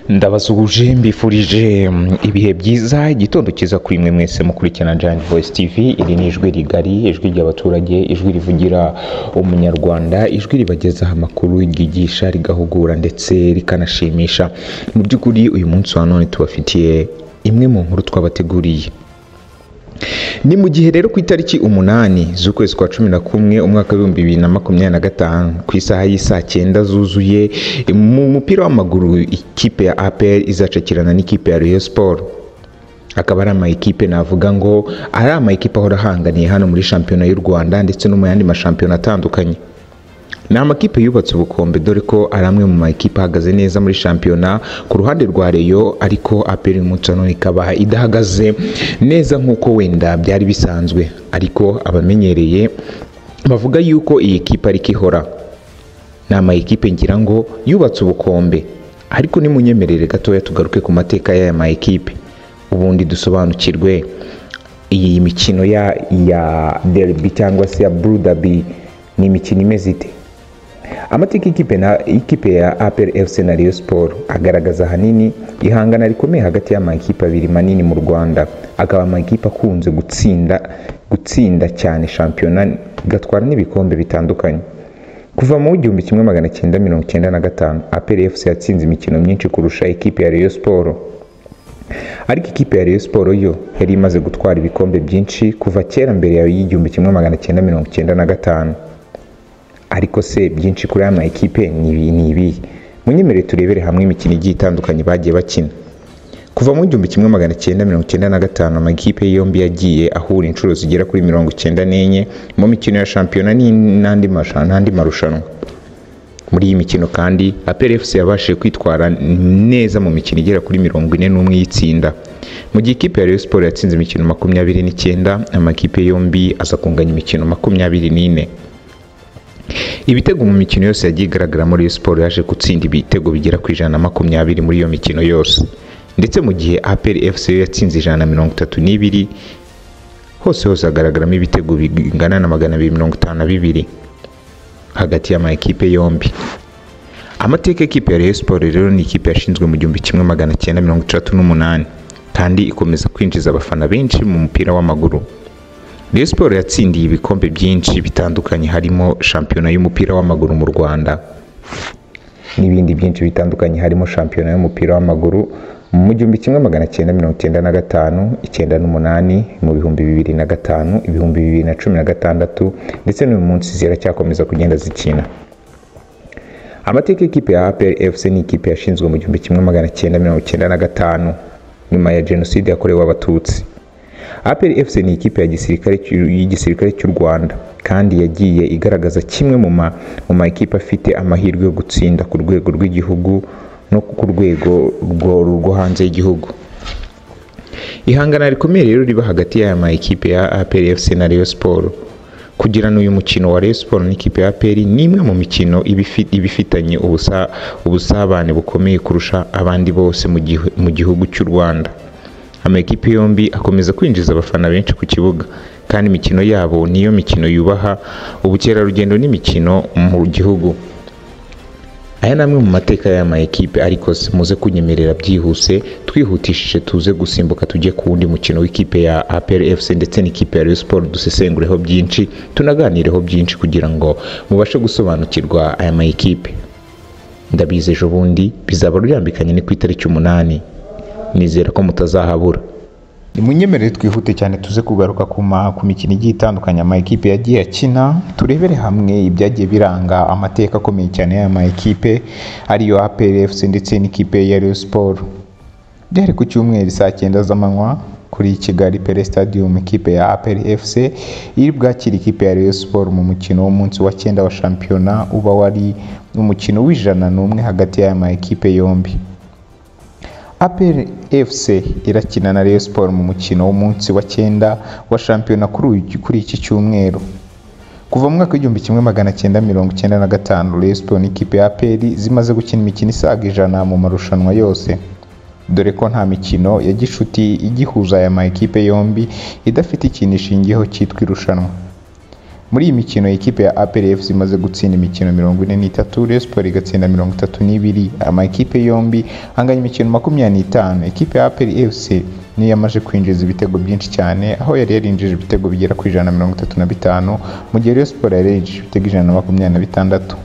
Ndabasuhuje mbifurije ibihe byiza igitondo cyiza kuri mwe mwese mukurikirana Giant Voice TV. Iri ni ijwi rigari, ijwi ry'abaturage, ijwi rivugira umunyarwanda, ijwi ribagezaho amakuru, ryigisha, rigahugura ndetse rikanashimisha. Mu by'ukuri uyu munsi wa none tubafitiye imwe mu nkuru twabateguriye. Ni mu gihe rero ku itariki 8 z'ukwezi kwa 11 umwaka wa 2025 ku isaha y'isa 9 zuzuye mu mupira w'amaguru ikipe ya APR izacakirana n'ikipe ya Rayon Sport. Akaba ari amakipe navuga ngo ari amakipe ahora ahanganiye hano muri shampiyona y'u Rwanda ndetse no mu yandi mashampiyona atandukanye. Ni amakipe yubatse ubukombe dore ko ari amwe mu makipe ahagaze neza muri shampiyona ku ruhande rwa Rayon, ariko APR umunsi none ikaba idahagaze neza nk'uko wenda byari bisanzwe, ariko abamenyereye bavuga yuko iyi kipe ari kihora. Ni amakipe ngira ngo yubatse ubukombe, ariko nimunyemerere gatoya tugaruke ku mateka y'aya makipe ubundi dusobanukirwe iyi mikino ya derby cyangwa se ya Blue Derby ni imikino imeze ite. Amateka ikipe ya APR FC na Rayon Sport agaragaza hanini ihangana rikomeye hagati y'amakipe abiri manini mu Rwanda, akaba amakipe akunze gutsinda cyane shampiyona gatwara n'ibikombe bitandukanye. Kuva mu 1995 APR FC yatsinze imikino myinshi kurusha ikipe ya Rayon Sport, ariko ikipe ya Rayon Sport yo yari imaze gutwara ibikombe byinshi kuva kera mbere ya 1995. Ariko se byinshi kuri aya makipe ni ibi. Munyemerere turebere hamwe imikino igiye itandukanye bagiye bakina. Kuva mu 1995 amakipe yombi yagiye ahura inshuro zigera kuri 94 mu mikino ya shampiyona n'andi marushanwa. Muri iyi mikino kandi APR FC yabashije kwitwara neza mu mikino igera kuri 41 y'itsinda. Mu gihe ikipe ya Rayon Sport yatsinze imikino 29, amakipe yombi aza kunganya imikino 24. Ibitego mu mikino yose yagiye igaragara muri Rayon Sport yaje gutsinda ibitego bigera ku 120 muri iyo mikino yose, ndetse mu gihe APR FC yatsinze 132 hose hagaragaramo ibitego bingana na 252 hagati y'amakipe yombi. Amateka y'ikipe ya Rayon Sport rero ni ikipe yashinzwe mu 1938 kandi ikomeza kwinjiza abafana benshi mu mupira w'amaguru. Rayon Sport yatsindiye ibikombe byinshi bitandukanye harimo shampiyona y'umupira w'amaguru mu Rwanda n'ibindi byinshi bitandukanye, harimo shampiyona y'umupira w'amaguru mu 1995, 98, mu 2005, 2016 ndetse n'uyu munsi ziracyakomeza kugenda zikina. Amateka y'ikipe ya APR FC ni ikipe yashinzwe mu 1995 nyuma ya jenoside yakorewe abatutsi. APR FC ni ikipe y'igisirikare cy'u Rwanda kandi yagiye igaragaza kimwe mu makipe afite amahirwe yo gutsinda ku rwego rw'igihugu no ku rwego rwo hanze y'igihugu. Ihangana rikomeye rero riba hagati y'aya makipe ya APR FC na Rayon Sport. Kugirana uyu mukino wa Rayon Sport n'ikipe ya APR ni imwe mu mikino ibifitanye ubusabane bukomeye kurusha abandi bose mu gihugu cy'u Rwanda. Amakipe yombi akomeza kwinjiza abafana benshi ku kibuga, kandi imikino yabo niyo mikino yubaha ubukerarugendo n'imikino mu gihugu. Aya namwe mu mateka y'aya makipe, ariko muze kunyemerera byihuse twihutishije tuze gusimbuka tujye ku wundi mukino w'ikipe ya APR FC ndetse n'ikipe ya Rayon Sport, dusesengureho byinshi tunaganireho byinshi kugira ngo mubashe gusobanukirwa aya makipe. Ndabize ejo bundi bizaba ruyambikanye ni ku itariki 8. Nizera ko mutazahabura. Munyemerere twihute cyane tuze kugaruka ku mikino igiye itandukanye amakipe yagiye akina, turebere hamwe ibyagiye biranga amateka akomeye cyane y'aya makipe ariyo APR FC ndetse n'ikipe ya Rayon Sport. Byari ku cyumweru saa 9 z'amanywa kuri Kigali Pele Stadium, ikipe ya APR FC iri bwakira ikipe ya Rayon Sport mu mukino w'umunsi wa 9 wa shampiyona, uba wari umukino w'101 hagati y'aya makipe yombi. APR FC irakina na Rayon Sport mu mukino w'umunsi wa 9 wa shampiyona kuri iki cyumweru. Kuva mu mwaka wa 1995 Rayon Sport n'ikipe ya APR zimaze gukina imikino isaga 100 mu marushanwa yose, dore ko nta mikino ya gishuti igihuza aya makipe yombi idafite ikintu ishingiyeho cyitwa irushanwa. Muri iyi mikino ikipe ya APR FC imaze gutsinda imikino 43, Rayon Sport igatsinda 32. Amakipe yombi anganya imikino 25. Ikipe ya APR FC niyo yamaze kwinjiza ibitego byinshi cyane, aho yari yarinjije ibitego bigera ku 135, mu gihe Rayon Sport yari yarinjije ibitego 126.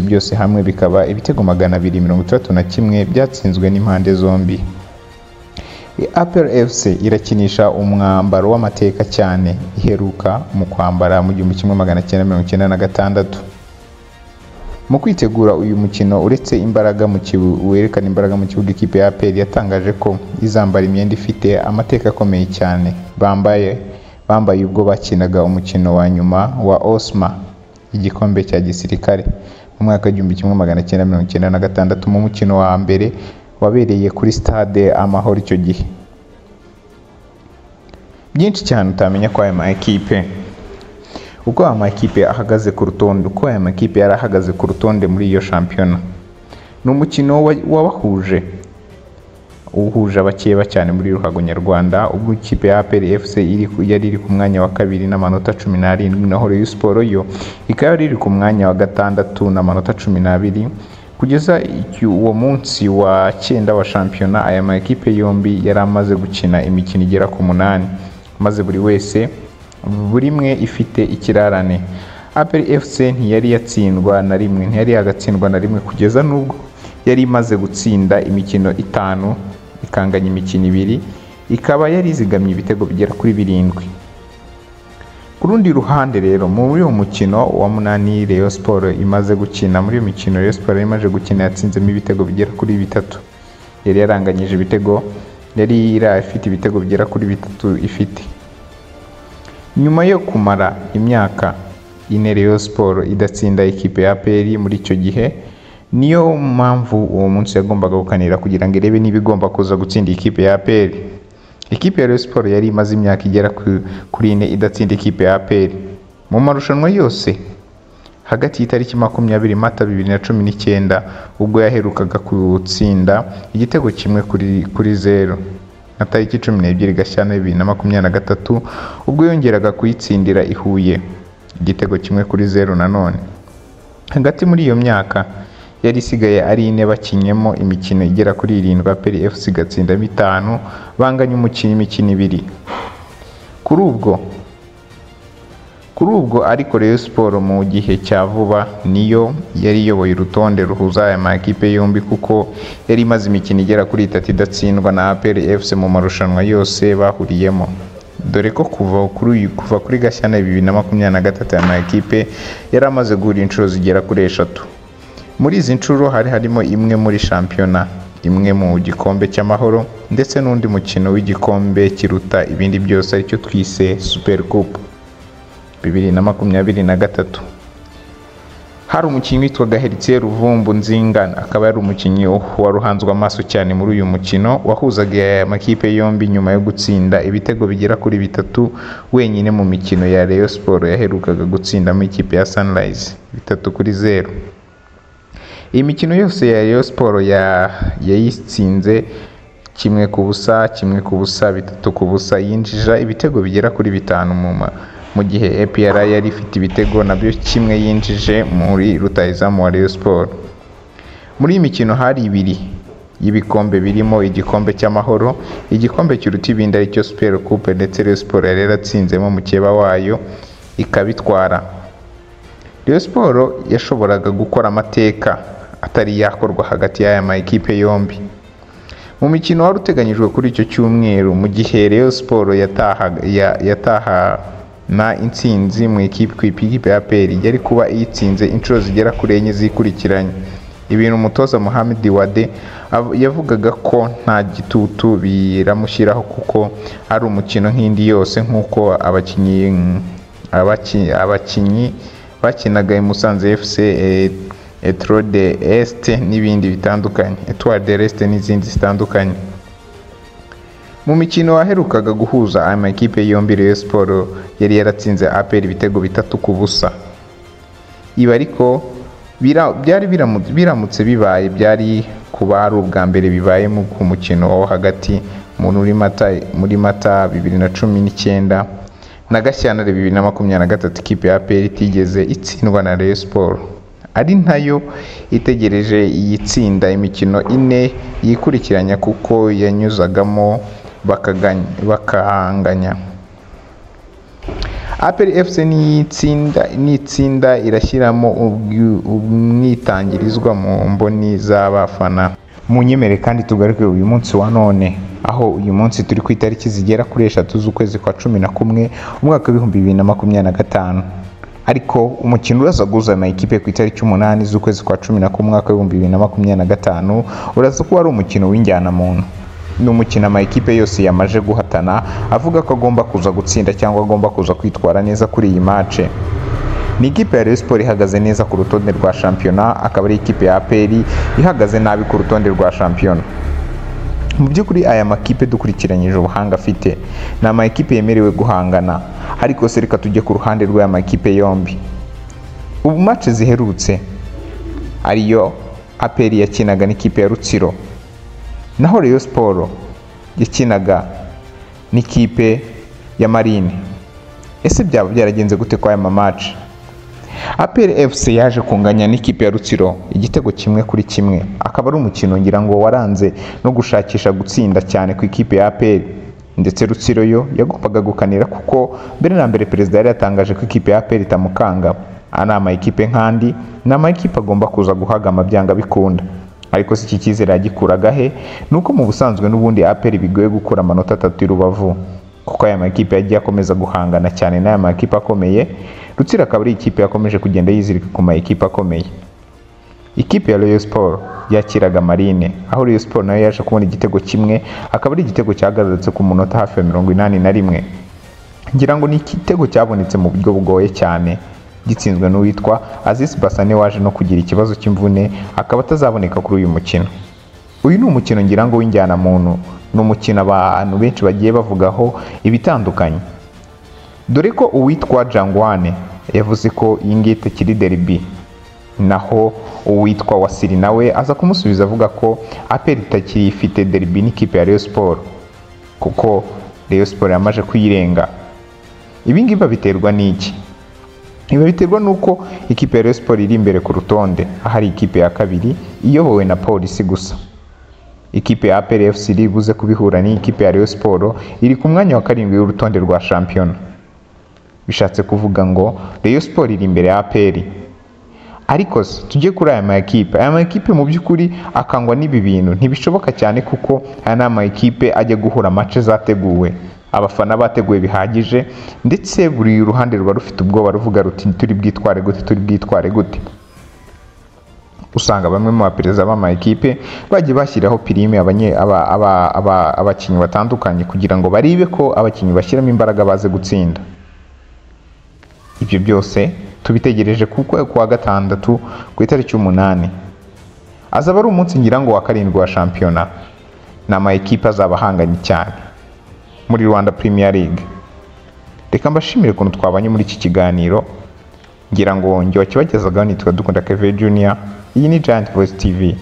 Byose hamwe bikaba ibitego 231 byatsinzwe n'impande zombi. APR FC irakinisha umwambaro w'amateka cyane, iheruka mu kwambara mu 1996. Mu kwitegura uyu mukino uretse imbaraga werekana imbaraga mu kibuga, ikipe ya APR yatangaje ko izambara imyenda ifite amateka akomeye cyane bambaye ubwo bakinaga umukino wa nyuma wa Osma, igikombe cya gisirikare mu mwaka 1996, mu mukino wa mbere wabereye kuri stade Amahoro icyo gihe. Byinshi cyane utamenya kwa aya makipe, uko aya makipe ahagaze ku rutonde, uko aya makipe yari ahagaze ku rutonde muri iyo shampiyona. Ni umukino wabahuje uhuje abakeba cyane muri ruhago nyarwanda, ubwo ikipe ya APR FC yari iri ku mwanya wa 2 n'amanota 17, naho Rayon Sport yo ikaba yari iri ku mwanya wa 6 n'amanota 12. Kugeza uwo munsi wa 9 wa shampiyona, aya makipe yombi yari amaze gukina imikino igera ku 8, maze buri imwe ifite ikirarane. APR FC ntiyari yatsindwa na rimwe, ntiyari yagatsindwa na rimwe kugeza nubwo yari imaze gutsinda imikino 5 ikanganya imikino 2, ikaba yari izigamye ibitego bigera kuri 7. Ku rundi ruhande rero, muri uwo mukino wa 8 Rayon Sport imaze gukina, muri uwo mukino Rayon Sport imaze gukina yatsinzemo ibitego bigera kuri 3. Yari yaranganyije ibitego, yari ifite ibitego bigera kuri 3 ifite. Nyuma yo kumara imyaka 4 Rayon Sport idatsinda ikipe ya APR muri icyo gihe, niyo mpamvu uwo munsi yagombaga gukanira kugira ngo irebe niba igomba kuza gutsinda ikipe ya APR. Ikipe ya Rayon Sport yari imaze imyaka igera kuri 4 idatsinda ikipe ya APR. Mu marushanwa yose hagati y'itariki 20 Mata 2019 ubwo yaherukaga gutsinda igitego kimwe kuri 0, na tariki 12 Gashyantare 2023 ubwo yongeraga kuyitsindira i Huye igitego kimwe kuri 0 nanone. Hagati muri iyo myaka yari isigaye ari 4 bakinyemo imikino igera kuri 7, APR FC gatsinda 5, banganya imikino 2. Kuri ubwo ariko Rayon Sport mu gihe cya vuba niyo yari iyoboye urutonde ruhuza aya makipe yombi, kuko yari imaze imikino igera kuri 3 idatsindwa na APR FC mu marushanwa yose bahuriyemo. Dore ko kuva kuri Gashyantare 2023 aya makipe yari amaze guhura inshuro zigera kuri 3. Muri izi nshuro harimo imwe muri shampiyona, imwe mu gikombe cy'amahoro, ndetse n'undi mukino w'igikombe kiruta ibindi byose aricyo twise Super Coupe 2023. Hari umukinnyi witwaga Heritier Ruvumbu Nzingana, akaba yari umukinnyi waruhanzwe amaso cyane muri uyu mukino wahuzaga amakipe yombi nyuma yo gutsinda ibitego bigera kuri 3 wenyine mu mikino ya Rayon Sport yaherukaga gutsindamo ikipe ya Sunrise 3-0. Iyi mikino yose ya Rayon Sport yayitsinze 1-0, 1-0, 3-0, yinjija ibitego bigera kuri 5 mu gihe APR yari ifite ibitego nabyo 1 yinjije muri rutahizamu wa Rayon Sport. Muri iyi mikino hari 2 y'ibikombe birimo igikombe cy'amahoro, igikombe kiruta ibindi aricyo Super Coupe, ndetse Rayon Sport yari yaratsinzemo mukeba wayo ikabitwara. Rayon Sport yashoboraga gukora amateka atari yakorwa hagati y'aya makipe yombi. Mu mikino wari uteganyijwe kuri icyo cyumweru, mu gihe Rayon Sport yatahana intsinzi mu ikipe ya APR, yari kuba iyitsinze inshuro zigera kuri 4 zikurikiranye. Ibintu umutoza Mohamed Wade yavugaga ko nta gitutu biramushyiraho, kuko ari umukino nk'indi yose, nk'uko abakinnyi bakinaga i Musanze FC, Etoile de Est n'ibindi bitandukanye, Etoile de Est n'izindi zitandukanye. Mu mikino waherukaga guhuza aya makipe yombi, Rayon Sport yari yaratsinze APR ibitego 3-0. Ibi ariko byari biramutse bibaye, byari kuba ari ubwa mbere bibaye mu mukino wo hagati muri Mata 2019, na Gashyantare 2023 ikipe ya APR itigeze itsindwa na Rayon Sport, ari nayo itegereje iyi tsinda imikino ine yikurikiranya kuko yanyuzagamo bakahanganya. APR FC n'itsinda irashyiramo umwitangirizwa mu mboni z'abafana. Munyemere kandi tugaruke uyu munsi wa none, aho uyu munsi turi ku itariki zigera kuri 3 z'ukwezi kwa 11 umwaka wa 2025, ariko umukino uraza guhuza amakipe ku itariki 8 z'ukwezi kwa 11 umwaka wa 2025 uraza kuba ari umukino w'injyana muntu. Ni umukino amakipe yose yamaje guhatana avuga ko agomba kuza gutsinda cyangwa agomba kuza kwitwara neza kuri iyi match. Ni ikipe ya Rayon Sport ihagaze neza ku rutonde rwa shampiyona, akaba ari ikipe ya APR ihagaze nabi ku rutonde rwa shampiyona. Mu by'ukuri aya makipe dukurikiranyije ubuhanga afite ni amakipe yemerewe guhangana, ariko se reka tujye ku ruhande rw'aya makipe yombi. Ubu match ziherutse ariyo APR yakinaga n'ikipe ya Rutsiro, naho Rayon Sport yakinaga n'ikipe ya Marine. Ese byaba byaragenze gute kwa aya match? APR FC yaje kunganya n'ikipe ya Rutsiro igitego 1-1, akaba ari umukino ngira ngo waranze no gushakisha gutsinda cyane ku ikipe ya APR, ndetse Rutsiro yo yagombaga gukanira kuko mbere na mbere perezida yari yatangaje ko ikipe ya APR itamukanga. Ana amakipe nkandi na amakipe agomba kuza guhagama byanga bikunda, ariko si iki cyizere yagikuraga he? Nuko mu busanzwe n'ubundi APR bigoye gukura amanota 3 Rubavu, kuko aya makipe yagiye akomeza guhangana cyane n'aya makipe akomeye. Rutsiro akaba ari ikipe yakomeje kugenda yizirika ku makipe akomeye. Ikipe ya Rayon Sport yakiraga Marine, aho Rayon Sport nayo yaje kubona igitego 1, akaba ari igitego cyagarutse ku munota hafi ya 81. Ngira ngo ni igitego cyabonetse mu buryo bugoye cyane, gitsinzwe n'uwitwa Aziz Basane waje no kugira ikibazo cy'imvune akaba atazaboneka kuri uyu mukino. Uyu ni umukino ngira ngo w'injyana muntu, ni umukino abantu benshi bagiye bavugaho ibitandukanye, dore ko uwitwa Jangwane yavuze ko iyi ngiyi itakiri derby, naho uwitwa Wasiri nawe aza kumusubiza avuga ko APR itakiri ifite derby n'ikipe ya Rayon Sport kuko Rayon Sport yamaje kuyirenga. Ibi ngibi biterwa n'iki? Ibi biterwa nuko ikipe ya Rayon Sport iri imbere ku rutonde, ahari ikipe ya kabiri iyobowe na Polisi gusa. Ikipe ya APR FC iri buze kubihura n'ikipe ya Rayon Sport iri ku mwanya wa 7 w'urutonde rwa shampiyona. Bishatse kuvuga ngo Rayon Sport iri imbere ya APR. Ariko tujye kuri aya makipe mu by'ukuri akangwa n'ibi bintu ntibishoboka cyane, kuko aya ni amakipe ajya guhura match zateguwe, abafana bateguwe bihagije, ndetse buri ruhande rwa rufite ubwoba ruvuga ruti turi bwitware gute. Usanga bamwe mu baperezida b'amakipe bagiye bashyiraho pirime abakinnyi batandukanye kugira ngo baribe ko abakinnyi bashyiramo imbaraga baze gutsinda. Ibyo byose tubitegereje kuko kuwa gatandatu ku itariki 8 azaba ari umunsi ngira ngo wa 7 wa shampiyona, na amakipe azabahanganye cyane muri Rwanda Premier League. Reka mbashimire ukuntu twabanye muri iki kiganiro, ngira ngo njye wakibagezagaho nitwa Dukunda Kevin Junior. Iyi ni Giant Voice TV.